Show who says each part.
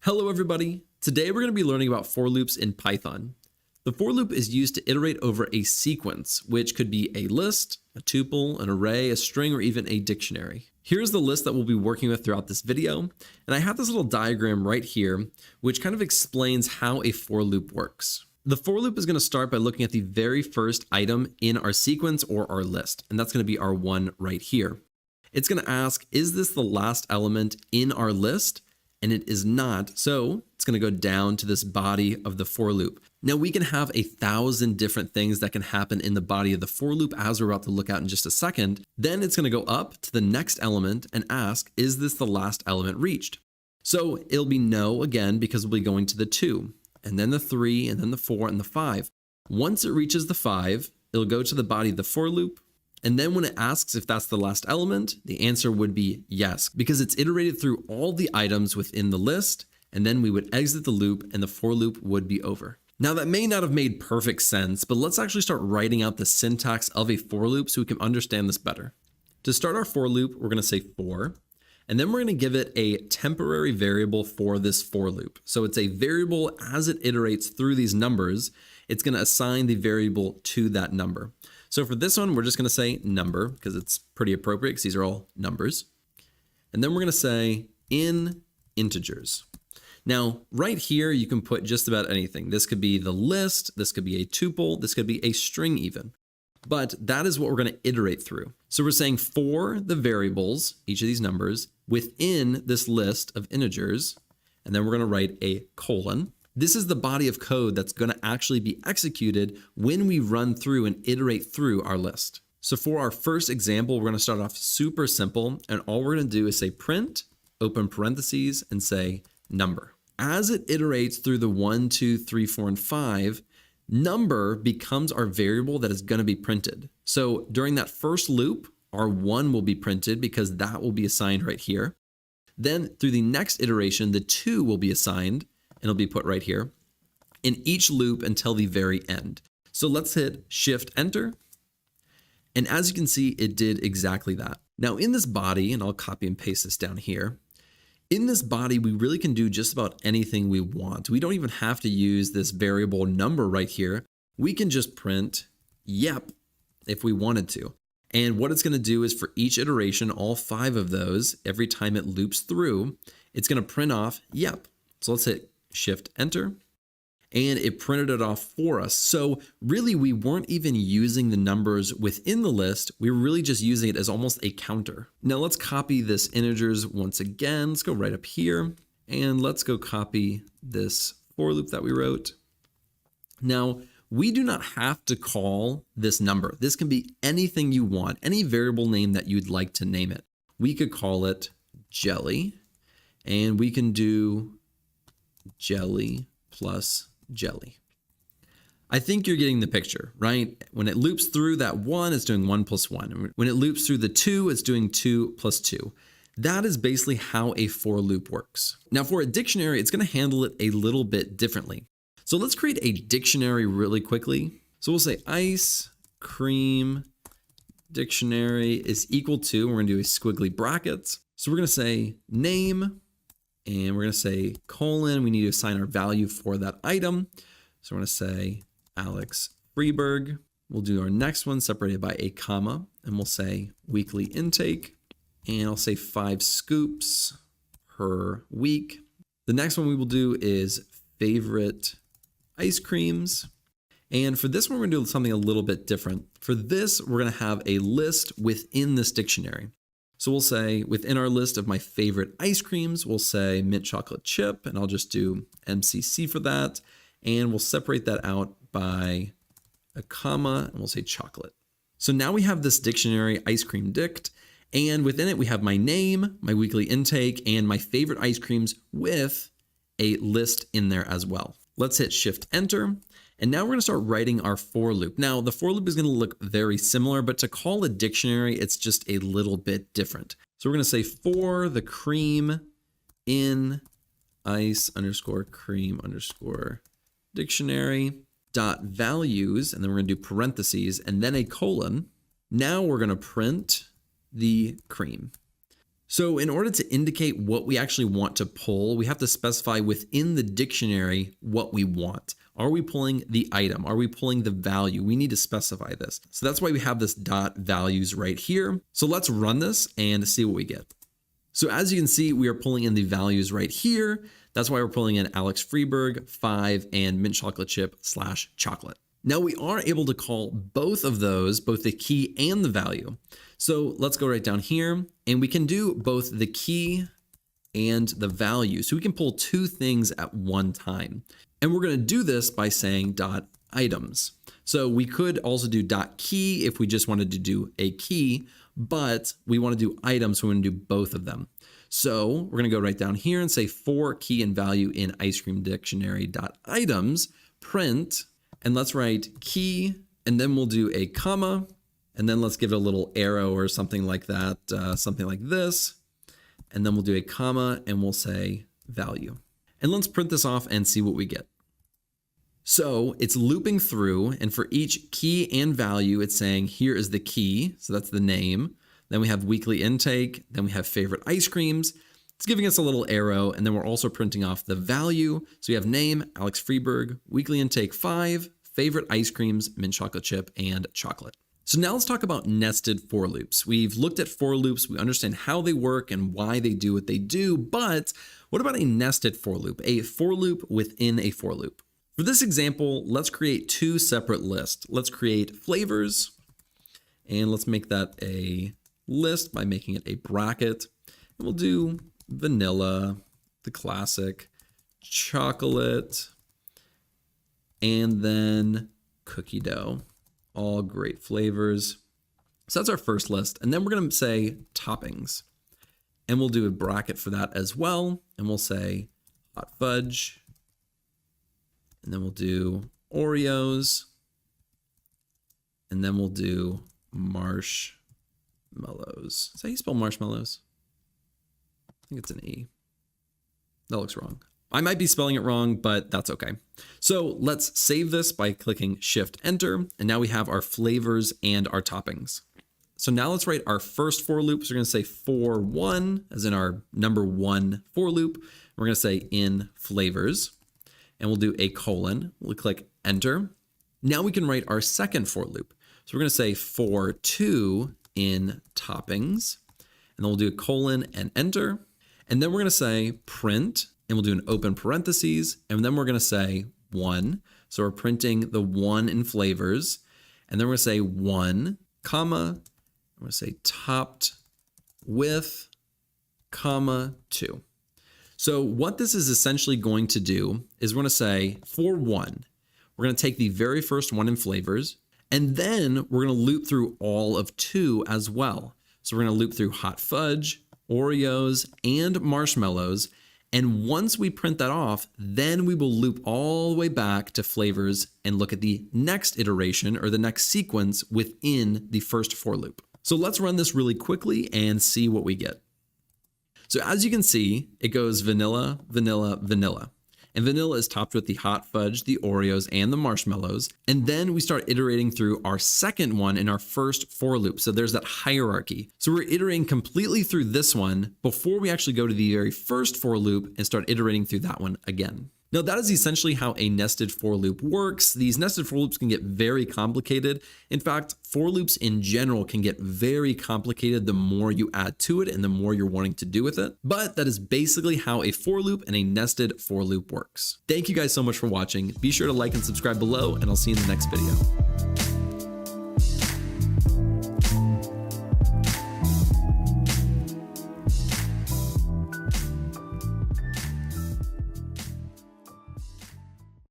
Speaker 1: Hello everybody. Today we're going to be learning about for loops in Python. The for loop is used to iterate over a sequence, which could be a list, a tuple, an array, a string, or even a dictionary. Here's the list that we'll be working with throughout this video, and I have this little diagram right here, which kind of explains how a for loop works. The for loop is going to start by looking at the very first item in our sequence or our list, and that's going to be our one right here. It's going to ask, is this the last element in our list? And it is not, so it's going to go down to this body of the for loop. Now we can have 1,000 different things that can happen in the body of the for loop as we're about to look at in just a second. Then it's going to go up to the next element and ask, is this the last element reached? So it'll be no again, because we'll be going to the 2, and then the 3, and then the 4, and the 5. Once it reaches the 5, it'll go to the body of the for loop. And then when it asks if that's the last element, the answer would be yes, because it's iterated through all the items within the list, and then we would exit the loop and the for loop would be over. Now that may not have made perfect sense, but let's actually start writing out the syntax of a for loop so we can understand this better. To start our for loop, we're going to say for, and then we're going to give it a temporary variable for this for loop. So it's a variable as it iterates through these numbers, it's going to assign the variable to that number. So for this one, we're just going to say number because it's pretty appropriate because these are all numbers. And then we're going to say in integers. Now, right here, you can put just about anything. This could be the list, this could be a tuple, this could be a string even. But that is what we're going to iterate through. So we're saying for the variables, each of these numbers, within this list of integers, and then we're going to write a colon. This is the body of code that's going to actually be executed when we run through and iterate through our list. So for our first example, we're going to start off super simple, and all we're going to do is say print, open parentheses, and say number. As it iterates through the 1, 2, 3, 4, and 5, number becomes our variable that is going to be printed. So during that first loop, our 1 will be printed because that will be assigned right here. Then through the next iteration, the 2 will be assigned, and it'll be put right here in each loop until the very end. So let's hit Shift Enter. And as you can see, it did exactly that. Now in this body, and I'll copy and paste this down here, in this body, we really can do just about anything we want. We don't even have to use this variable number right here. We can just print yep if we wanted to. And what it's going to do is for each iteration, all 5 of those, every time it loops through, it's going to print off yep. So let's hit Shift Enter, and it printed it off for us. So really, we weren't even using the numbers within the list. We were really just using it as almost a counter. Now let's copy this integers once again. Let's go right up here, and let's go copy this for loop that we wrote. Now, we do not have to call this number. This can be anything you want, any variable name that you'd like to name it. We could call it jelly, and we can do jelly plus jelly. I think you're getting the picture, right? When it loops through that 1, it's doing 1 plus 1. When it loops through the 2, it's doing 2 plus 2. That is basically how a for loop works. Now for a dictionary, it's going to handle it a little bit differently. So let's create a dictionary really quickly. So we'll say ice cream dictionary is equal to, we're going to do a squiggly brackets. So we're going to say name, and we're going to say colon. We need to assign our value for that item. So we're going to say Alex Freeberg. We'll do our next one separated by a comma, and we'll say weekly intake. And I'll say 5 scoops per week. The next one we will do is favorite ice creams. And for this one, we're going to do something a little bit different. For this, we're going to have a list within this dictionary. So we'll say within our list of my favorite ice creams, we'll say mint chocolate chip, and I'll just do MCC for that. And we'll separate that out by a comma, and we'll say chocolate. So now we have this dictionary, ice cream dict, and within it, we have my name, my weekly intake, and my favorite ice creams with a list in there as well. Let's hit Shift Enter. And now we're going to start writing our for loop. Now the for loop is going to look very similar, but to call a dictionary, it's just a little bit different. So we're going to say for the cream in ice underscore cream underscore dictionary dot values, and then we're going to do parentheses and then a colon. Now we're going to print the cream. So in order to indicate what we actually want to pull, we have to specify within the dictionary what we want. Are we pulling the item? Are we pulling the value? We need to specify this. So that's why we have this dot values right here. So let's run this and see what we get. So as you can see, we are pulling in the values right here. That's why we're pulling in Alex Freeberg, 5, and mint chocolate chip / chocolate. Now we are able to call both of those, both the key and the value. So let's go right down here, and we can do both the key and the value. So we can pull two things at one time. And we're going to do this by saying dot items. So we could also do dot key if we just wanted to do a key, but we want to do items, so we're going to do both of them. So we're going to go right down here and say for key and value in ice cream dictionary dot items, print, and let's write key, and then we'll do a comma, and then let's give it a little arrow or something like that, something like this. And then we'll do a comma and we'll say value. And let's print this off and see what we get. So it's looping through, and for each key and value, it's saying here is the key. So that's the name. Then we have weekly intake. Then we have favorite ice creams. It's giving us a little arrow, and then we're also printing off the value. So we have name, Alex Freeberg, weekly intake 5, favorite ice creams, mint chocolate chip, and chocolate. So now let's talk about nested for loops. We've looked at for loops. We understand how they work and why they do what they do, but what about a nested for loop, a for loop within a for loop? For this example, let's create two separate lists. Let's create flavors, and let's make that a list by making it a bracket. And we'll do vanilla, the classic, chocolate, and then cookie dough. All great flavors. So that's our first list. And then we're going to say toppings. And we'll do a bracket for that as well. And we'll say hot fudge. And then we'll do Oreos. And then we'll do marshmallows. Is that how you spell marshmallows? I think it's an E. That looks wrong. I might be spelling it wrong, but that's okay. So let's save this by clicking Shift Enter. And now we have our flavors and our toppings. So now let's write our first for loop. So we're going to say for 1, as in our number 1 for loop. We're going to say in flavors, and we'll do a colon. We'll click Enter. Now we can write our second for loop. So we're going to say for 2 in toppings, and then we'll do a colon and Enter. And then we're going to say print, and we'll do an open parentheses, and then we're going to say 1. So we're printing the 1 in flavors, and then we're going to say 1, comma, we're going to say topped with, comma, 2. So what this is essentially going to do is we're going to say for 1, we're going to take the very first 1 in flavors, and then we're going to loop through all of 2 as well. So we're going to loop through hot fudge, Oreos, and marshmallows. And once we print that off, then we will loop all the way back to flavors and look at the next iteration or the next sequence within the first for loop. So let's run this really quickly and see what we get. So as you can see, it goes vanilla, vanilla, vanilla. And vanilla is topped with the hot fudge, the Oreos, and the marshmallows. And then we start iterating through our second one in our first for loop. So there's that hierarchy. So we're iterating completely through this one before we actually go to the very first for loop and start iterating through that one again. Now that is essentially how a nested for loop works. These nested for loops can get very complicated. In fact, for loops in general can get very complicated the more you add to it and the more you're wanting to do with it. But that is basically how a for loop and a nested for loop works. Thank you guys so much for watching. Be sure to like and subscribe below, and I'll see you in the next video.